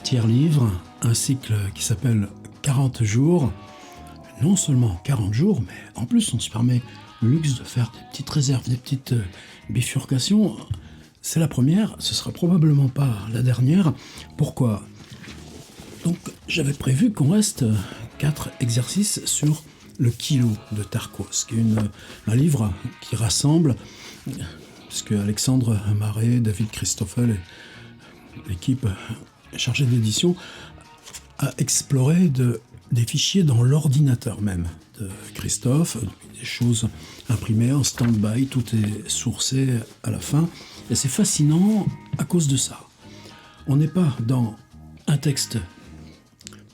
tiers livre, un cycle qui s'appelle 40 jours. Non seulement 40 jours, mais en plus on se permet le luxe de faire des petites réserves, des petites bifurcations. C'est la première, ce sera probablement pas la dernière. Pourquoi ? Donc j'avais prévu qu'on reste 4 exercices sur le kilo de Tarkos, qui est un livre qui rassemble, puisque Alexandre Marais, David Christoffel et l'équipe chargée d'édition a exploré des fichiers dans l'ordinateur même de Christophe, des choses imprimées en stand-by, tout est sourcé à la fin, et c'est fascinant à cause de ça. On n'est pas dans un texte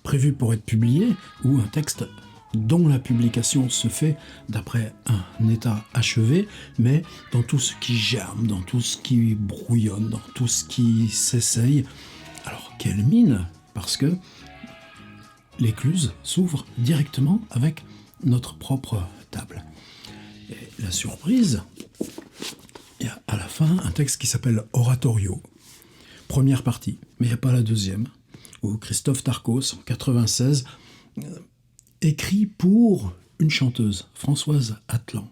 prévu pour être publié, ou un texte dont la publication se fait d'après un état achevé, mais dans tout ce qui germe, dans tout ce qui brouillonne, dans tout ce qui s'essaye. Alors, quelle mine, parce que l'écluse s'ouvre directement avec notre propre table. Et la surprise, il y a à la fin un texte qui s'appelle Oratorio, première partie, mais il n'y a pas la deuxième, où Christophe Tarkos, en 96, écrit pour une chanteuse, Françoise Atlan.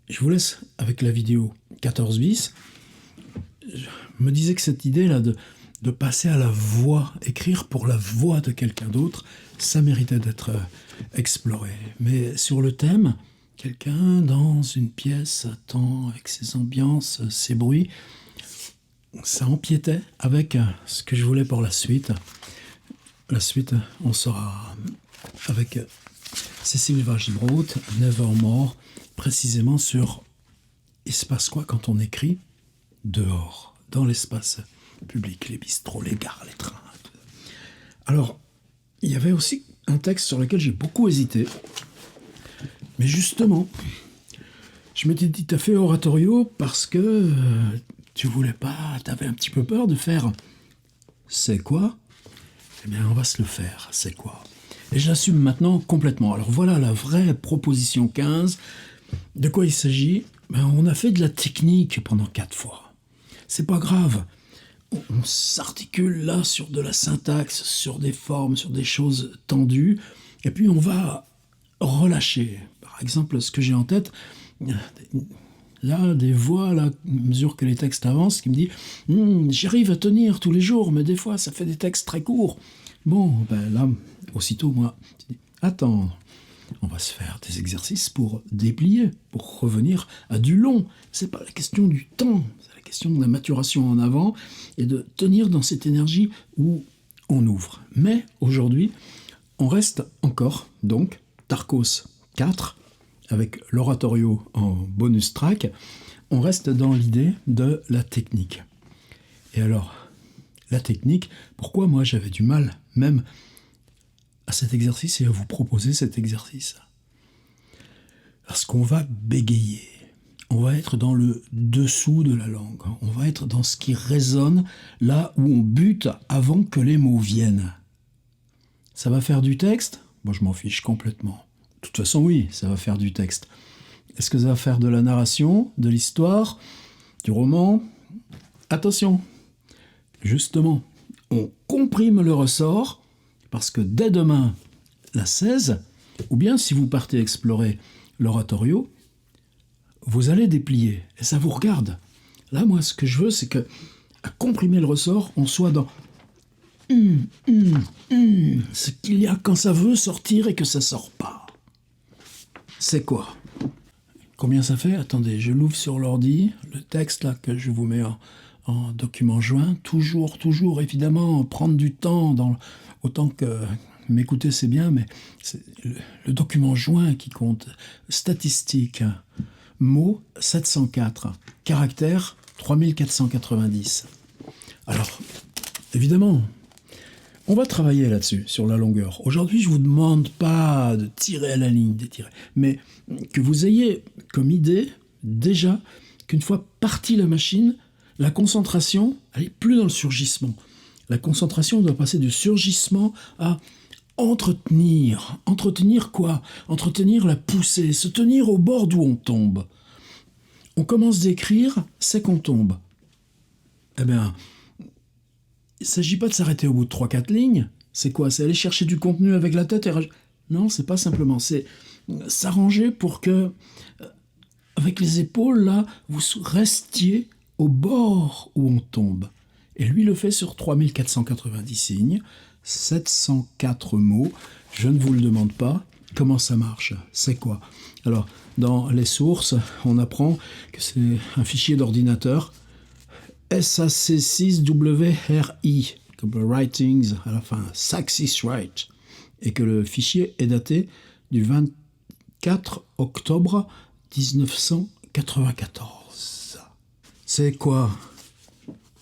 Je vous laisse avec la vidéo 14 bis. Je me disais que cette idée-là de passer à la voix, écrire pour la voix de quelqu'un d'autre, ça méritait d'être exploré. Mais sur le thème, quelqu'un dans une pièce attend avec ses ambiances, ses bruits, ça empiétait avec ce que je voulais pour la suite. La suite, on sera avec Cécile Vachbrot, Nevermore, précisément sur il se passe quoi quand on écrit dehors, dans l'espace public, les bistrots, les gares, les trains. Alors, il y avait aussi un texte sur lequel j'ai beaucoup hésité, mais justement, je m'étais dit, t'as fait Oratorio parce que tu voulais pas, t'avais un petit peu peur de faire c'est quoi ? Eh bien, on va se le faire, c'est quoi ? Et je l'assume maintenant complètement. Alors voilà la vraie proposition 15. De quoi il s'agit ? On a fait de la technique pendant 4 fois. C'est pas grave. On s'articule là sur de la syntaxe, sur des formes, sur des choses tendues. Et puis on va relâcher. Par exemple, ce que j'ai en tête, là, des voix, là, à mesure que les textes avancent, qui me disent j'arrive à tenir tous les jours, mais des fois, ça fait des textes très courts. Bon, là, aussitôt, moi, je dis, attends, on va se faire des exercices pour déplier, pour revenir à du long. C'est pas la question du temps, c'est la question de la maturation en avant et de tenir dans cette énergie où on ouvre. Mais aujourd'hui, on reste encore, donc, Tarkos 4, avec l'oratorio en bonus track, on reste dans l'idée de la technique. Et alors, la technique, pourquoi moi j'avais du mal même à cet exercice et à vous proposer cet exercice ? Parce qu'on va bégayer, on va être dans le dessous de la langue, on va être dans ce qui résonne là où on bute avant que les mots viennent. Ça va faire du texte ? Moi je m'en fiche complètement. De toute façon, oui, ça va faire du texte. Est-ce que ça va faire de la narration, de l'histoire, du roman ? Attention, justement, on comprime le ressort, parce que dès demain, la 16, ou bien si vous partez explorer l'oratorio, vous allez déplier, et ça vous regarde. Là, moi, ce que je veux, c'est que, à comprimer le ressort, on soit dans ce qu'il y a quand ça veut sortir et que ça sort pas. C'est quoi ? Combien ça fait ? Attendez, je l'ouvre sur l'ordi, le texte là que je vous mets en document joint. Toujours, évidemment, prendre du temps, autant que m'écouter c'est bien, mais c'est le document joint qui compte. Statistique, mots 704, caractères 3490. Alors, évidemment, on va travailler là-dessus, sur la longueur. Aujourd'hui, je ne vous demande pas de tirer à la ligne, d'étirer, mais que vous ayez comme idée, déjà, qu'une fois partie la machine, la concentration, elle n'est plus dans le surgissement. La concentration doit passer du surgissement à entretenir. Entretenir quoi ? Entretenir la poussée, se tenir au bord d'où on tombe. On commence d'écrire, c'est qu'on tombe. Eh bien, ne s'agit pas de s'arrêter au bout de 3-4 lignes. C'est quoi? C'est aller chercher du contenu avec la tête et... Non, c'est pas simplement. C'est s'arranger pour que, avec les épaules, là, vous restiez au bord où on tombe. Et lui le fait sur 3490 signes, 704 mots. Je ne vous le demande pas. Comment ça marche? C'est quoi? Alors, dans les sources, on apprend que c'est un fichier d'ordinateur SAC6WRI, comme le Writings à la fin, Success Write, et que le fichier est daté du 24 octobre 1994. C'est quoi?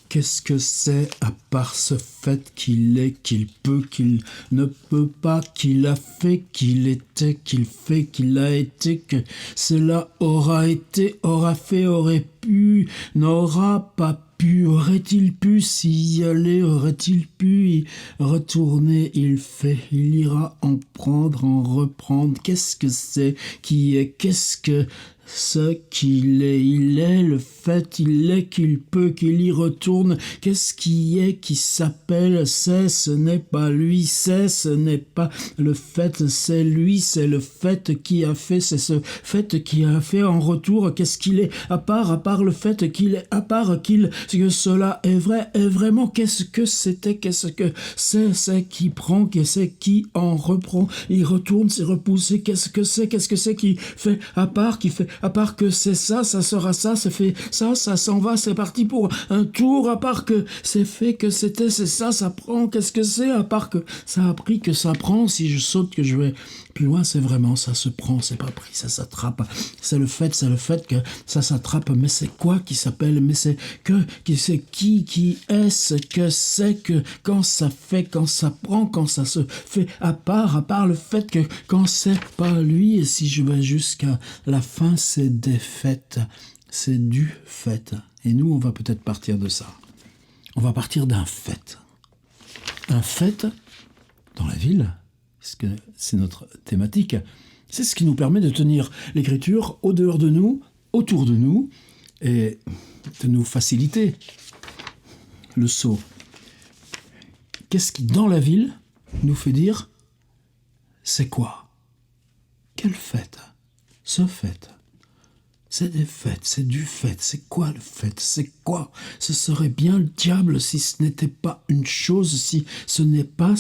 Qu'est-ce que c'est à part ce fait qu'il est, qu'il peut, qu'il ne peut pas, qu'il a fait, qu'il était, qu'il fait, qu'il a été, que cela aura été, aura fait, aurait pu, n'aura pas pu, aurait-il pu s'y aller, aurait-il pu y retourner, il fait, il ira en prendre, en reprendre, qu'est-ce que c'est, qui est, qu'est-ce que ce qu'il est, il est le fait, il est qu'il peut, qu'il y retourne, qu'est-ce qui est, qui s'appelle, c'est, ce n'est pas lui, c'est, ce n'est pas le fait, c'est lui, c'est le fait qui a fait, c'est ce fait qui a fait en retour, qu'est-ce qu'il est, à part le fait qu'il est, à part qu'il, que cela est vrai, est vraiment, qu'est-ce que c'était, qu'est-ce que c'est qui prend, qu'est-ce qui en reprend, il retourne, c'est repoussé, qu'est-ce que c'est qui fait, à part que c'est ça, ça sera ça, ça fait ça, ça s'en va, c'est parti pour un tour, à part que c'est fait, que c'était, c'est ça, ça prend, qu'est-ce que c'est, à part que ça a pris, que ça prend, si je saute, que je vais plus loin, c'est vraiment, ça se prend, c'est pas pris, ça s'attrape, c'est le fait que ça s'attrape, mais c'est quoi qui s'appelle, mais c'est que, c'est qui est-ce que c'est que, quand ça fait, quand ça prend, quand ça se fait, à part le fait que, quand c'est pas lui, et si je vais jusqu'à la fin, c'est des faits, c'est du fait. Et nous, on va peut-être partir de ça. On va partir d'un fait. Un fait dans la ville, parce que c'est notre thématique, c'est ce qui nous permet de tenir l'écriture au dehors de nous, autour de nous, et de nous faciliter le saut. Qu'est-ce qui, dans la ville, nous fait dire c'est quoi? Quelle fête? Ce fait. C'est des fêtes, c'est du fait. C'est quoi le fait? C'est quoi? Ce serait bien le diable si ce n'était pas une chose, si ce n'est pas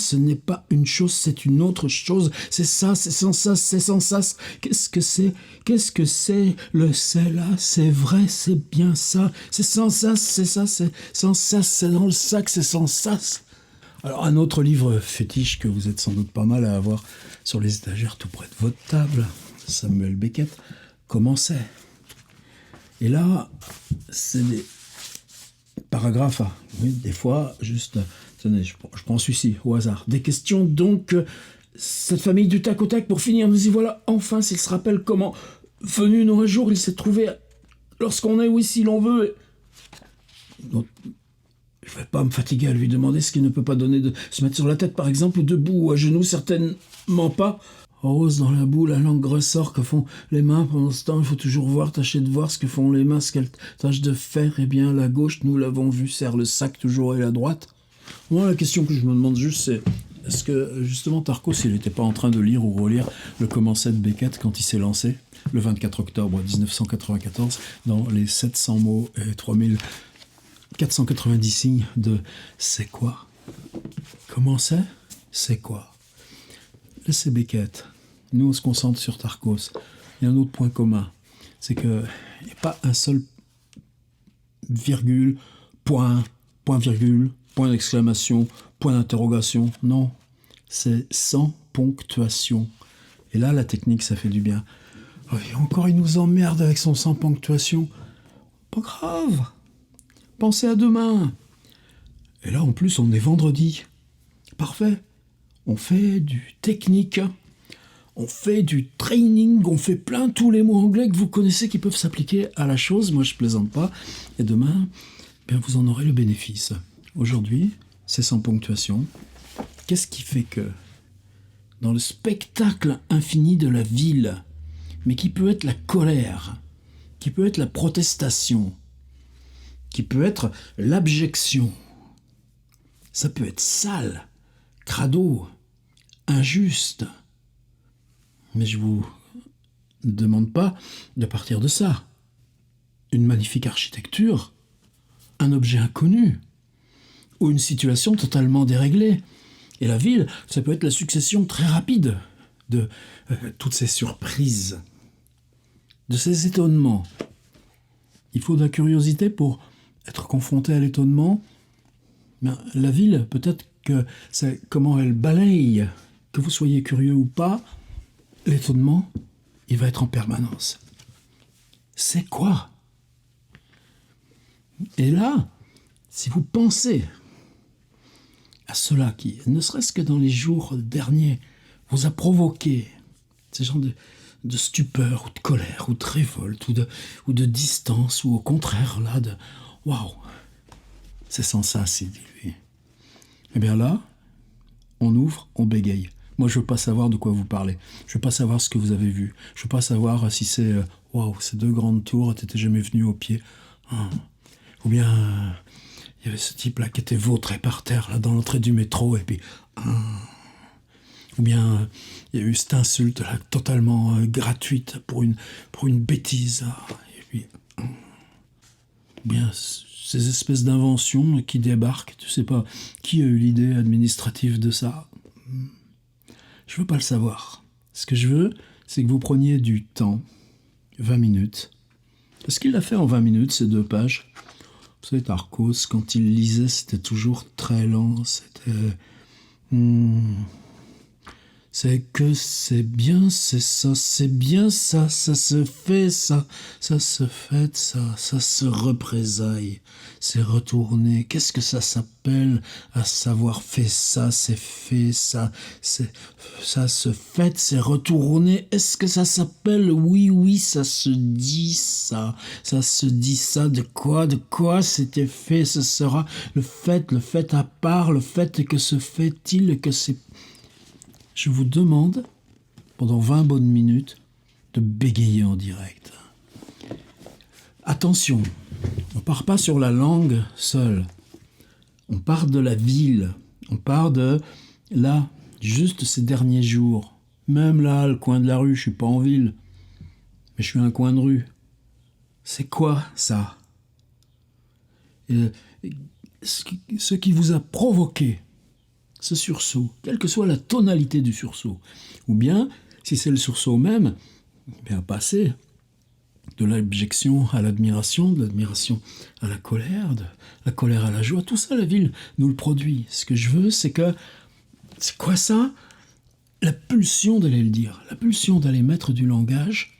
une chose, c'est une autre chose. C'est ça, c'est sans ça, c'est sans ça. Qu'est-ce que c'est? Qu'est-ce que c'est? Le c'est là, c'est vrai, c'est bien ça. C'est sans ça, c'est ça, c'est sans ça, c'est dans le sac, c'est sans ça. Alors, un autre livre fétiche que vous êtes sans doute pas mal à avoir sur les étagères tout près de votre table, Samuel Beckett, Comment c'est? Et là, c'est des paragraphes, oui, des fois, juste, tenez, je prends celui-ci au hasard. Des questions, donc, cette famille du tac au tac, pour finir, nous y voilà, enfin, s'il se rappelle comment, venu nous un jour, il s'est trouvé, lorsqu'on est, oui, si l'on veut. Donc, je ne vais pas me fatiguer à lui demander ce qu'il ne peut pas donner de se mettre sur la tête, par exemple, ou debout, ou à genoux, certainement pas. Rose dans la boue, la langue ressort, que font les mains pendant ce temps, il faut toujours voir, tâcher de voir ce que font les mains, ce qu'elles tâchent de faire, eh bien, la gauche, nous l'avons vu, serre le sac toujours et la droite. Moi, la question que je me demande juste, c'est, est-ce que, justement, Tarkos, il n'était pas en train de lire ou relire le Comment c'est de Beckett quand il s'est lancé, le 24 octobre 1994, dans les 700 mots et 3490 signes de C'est quoi? Comment c'est quoi? C'est Beckett. Nous, on se concentre sur Tarkos. Il y a un autre point commun. C'est qu'il n'y a pas un seul virgule, point virgule, point d'exclamation, point d'interrogation. Non, c'est sans ponctuation. Et là, la technique, ça fait du bien. Oh, encore, il nous emmerde avec son sans ponctuation. Pas grave. Pensez à demain. Et là, en plus, on est vendredi. Parfait. On fait du technique, on fait du training, on fait plein tous les mots anglais que vous connaissez qui peuvent s'appliquer à la chose. Moi, je plaisante pas. Et demain, bien, vous en aurez le bénéfice. Aujourd'hui, c'est sans ponctuation. Qu'est-ce qui fait que, dans le spectacle infini de la ville, mais qui peut être la colère, qui peut être la protestation, qui peut être l'abjection, Ça peut être sale, crado, injuste. Mais je vous demande pas de partir de ça. Une magnifique architecture, un objet inconnu, ou une situation totalement déréglée. Et la ville, ça peut être la succession très rapide de toutes ces surprises, de ces étonnements. Il faut de la curiosité pour être confronté à l'étonnement. Ben, la ville, peut-être que c'est comment elle balaye, que vous soyez curieux ou pas, l'étonnement, il va être en permanence. C'est quoi? Et là, si vous pensez à cela qui, ne serait-ce que dans les jours derniers, vous a provoqué ces genres de stupeur ou de colère ou de révolte ou de distance ou au contraire là de waouh, c'est sans ça, c'est dit lui. Eh bien là, on ouvre, on bégaye. Moi, je veux pas savoir de quoi vous parlez. Je veux pas savoir ce que vous avez vu. Je veux pas savoir si c'est waouh, ces 2 grandes tours, t'étais jamais venu au pied. Ou bien il y avait ce type-là qui était vautré par terre là dans l'entrée du métro et puis ou bien il y a eu cette insulte là totalement gratuite pour une bêtise. Et puis ou bien ces espèces d'inventions qui débarquent, tu sais pas qui a eu l'idée administrative de ça. Je veux pas le savoir. Ce que je veux, c'est que vous preniez du temps, 20 minutes. Est-ce qu'il l'a fait en 20 minutes, ces 2 pages? Vous savez, Tarkos, quand il lisait, c'était toujours très lent, c'était... C'est que c'est bien, c'est bien ça, ça se fait ça, ça se fait ça se représaille, c'est retourné. Qu'est-ce que ça s'appelle à savoir fait ça, c'est fait ça, ça se fait, c'est retourné. Est-ce que ça s'appelle oui, ça se dit ça se dit ça, de quoi c'était fait, ce sera le fait à part, le fait que se fait-il, que c'est... Je vous demande, pendant 20 bonnes minutes, de bégayer en direct. Attention, on part pas sur la langue seule. On part de la ville. On part de là, juste ces derniers jours. Même là, le coin de la rue, je suis pas en ville. Mais je suis à un coin de rue. C'est quoi ça? Ce qui vous a provoqué ce sursaut, quelle que soit la tonalité du sursaut, ou bien, si c'est le sursaut même, bien passer de l'abjection à l'admiration, de l'admiration à la colère, de la colère à la joie, tout ça, la ville nous le produit. Ce que je veux, c'est que, c'est quoi ça? La pulsion d'aller le dire, la pulsion d'aller mettre du langage,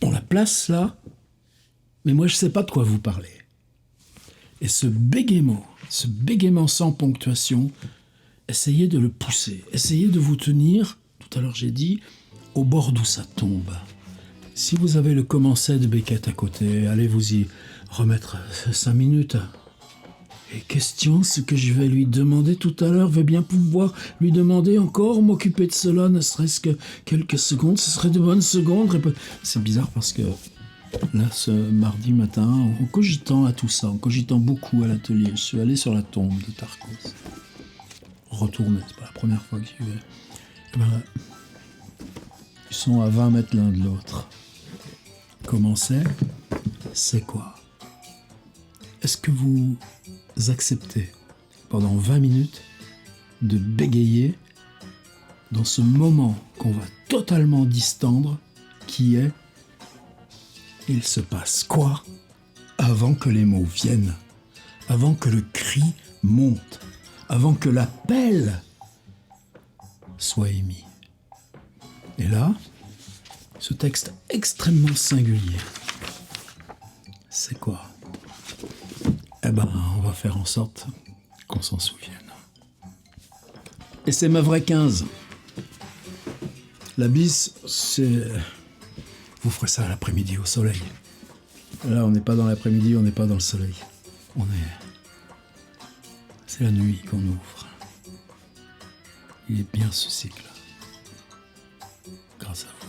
on la place là, mais moi je sais pas de quoi vous parlez. Et ce bégaiement sans ponctuation, essayez de le pousser, essayez de vous tenir, tout à l'heure j'ai dit, au bord d'où ça tombe. Si vous avez le commencé de Beckett à côté, allez vous y remettre 5 minutes. Et question, ce que je vais lui demander tout à l'heure, vais bien pouvoir lui demander encore, m'occuper de cela, ne serait-ce que quelques secondes, ce serait de bonnes secondes. C'est bizarre parce que là, ce mardi matin, en cogitant à tout ça, en cogitant beaucoup à l'atelier, je suis allé sur la tombe de Tarkos. Retourner, c'est pas la première fois que j'y vais. Ils sont à 20 mètres l'un de l'autre. Comment c'est quoi? Est-ce que vous acceptez pendant 20 minutes de bégayer dans ce moment qu'on va totalement distendre qui est il se passe quoi avant que les mots viennent, avant que le cri monte, avant que l'appel soit émis. Et là, ce texte extrêmement singulier, c'est quoi? Eh ben, on va faire en sorte qu'on s'en souvienne. Et c'est ma vraie 15. La bis, c'est... Vous ferez ça l'après-midi au soleil. Là, on n'est pas dans l'après-midi, on n'est pas dans le soleil. C'est la nuit qu'on ouvre. Il est bien ce cycle. Grâce à vous.